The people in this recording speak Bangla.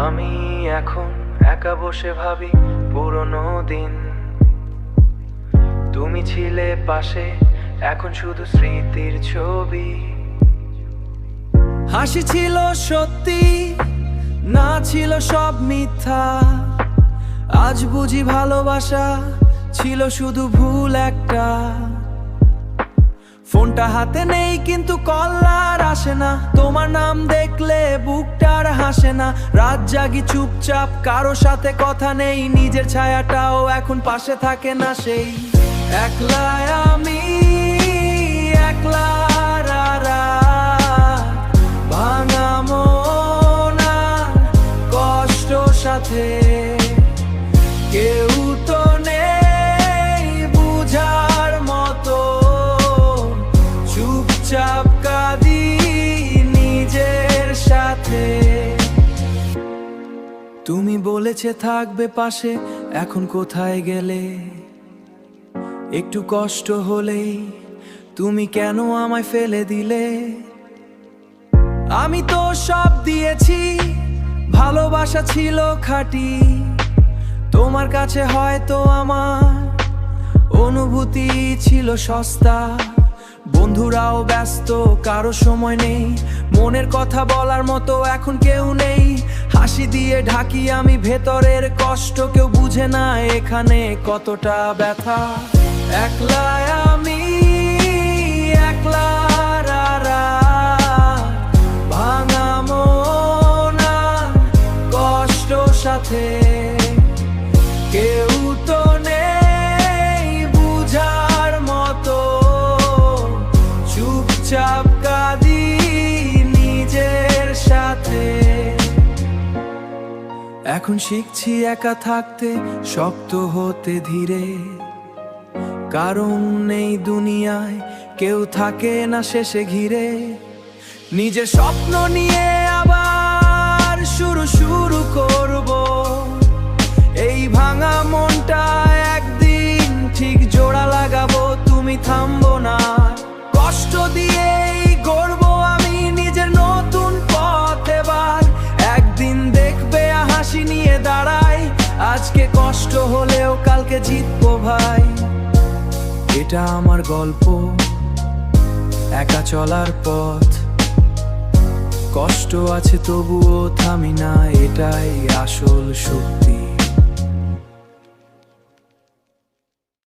আমি এখন একা বসে ভাবি পুরনো দিন। তুমি ছিলে পাশে, এখন শুধু স্মৃতির ছবি। হাসি ছিল সত্যি, না ছিল সব মিথ্যা। আজ বুঝি ভালোবাসা ছিল শুধু ভুল একটা। ফোনটা হাতে নেই কিন্তু কল আর আসে না, তোমার নাম দেখলে বুকটার হাসে না। রাত জাগি চুপচাপ, কারো সাথে কথা নেই, নিজের ছায়াটাও এখন পাশে থাকে না। সেই একলা আমি, একলা ভাঙা মন আর কষ্ট সাথে। কেউ তো নেই বুঝার মতো, চুপচাপ কাঁদি নিজের সাথে। তুমি বলেছে থাকবে পাশে, এখন কোথায় গেলে? একটু কষ্ট হলেই তুমি কেন আমায় ফেলে দিলে? আমি তো সব দিয়েছি, ভালোবাসা ছিল খাঁটি। তোমার কাছে হয়তো আমার অনুভূতি ছিল সস্তা। বন্ধুরাও ব্যস্ত, কারো সময় নেই, মনের কথা বলার মতো এখন কেউ নেই। হাসি দিয়ে ঢাকি আমি ভেতরের কষ্ট, কেউ বুঝে না এখানে কতটা ব্যথা। একলা আমি, একলা ভাঙা মন আর কষ্ট সাথে। কেউ তো নেই বুঝার মতো, চুপচাপ কাঁদি নিজের সাথে। এখন শিখছি একা থাকতে, শক্ত হতে ধীরে। কারণ নেই দুনিয়ায়, কেউ থাকে না শেষে ঘিরে। নিজের স্বপ্ন নিয়ে আবার শুরু করব। এই ভাঙা মনটা একদিন ঠিক জোড়া লাগাবো। তুমি থামবো না, কষ্ট দিয়েই গড়বো আমি নিজের নতুন পথ এবার। একদিন দেখবে হাসি নিয়ে দাঁড়াই, আজকে কষ্ট হলেও কালকে জিতবো ভাই। এটা আমার গল্প, একা চলার পথ। কষ্ট আছে তবুও থামি না, এটাই আসল শক্তি।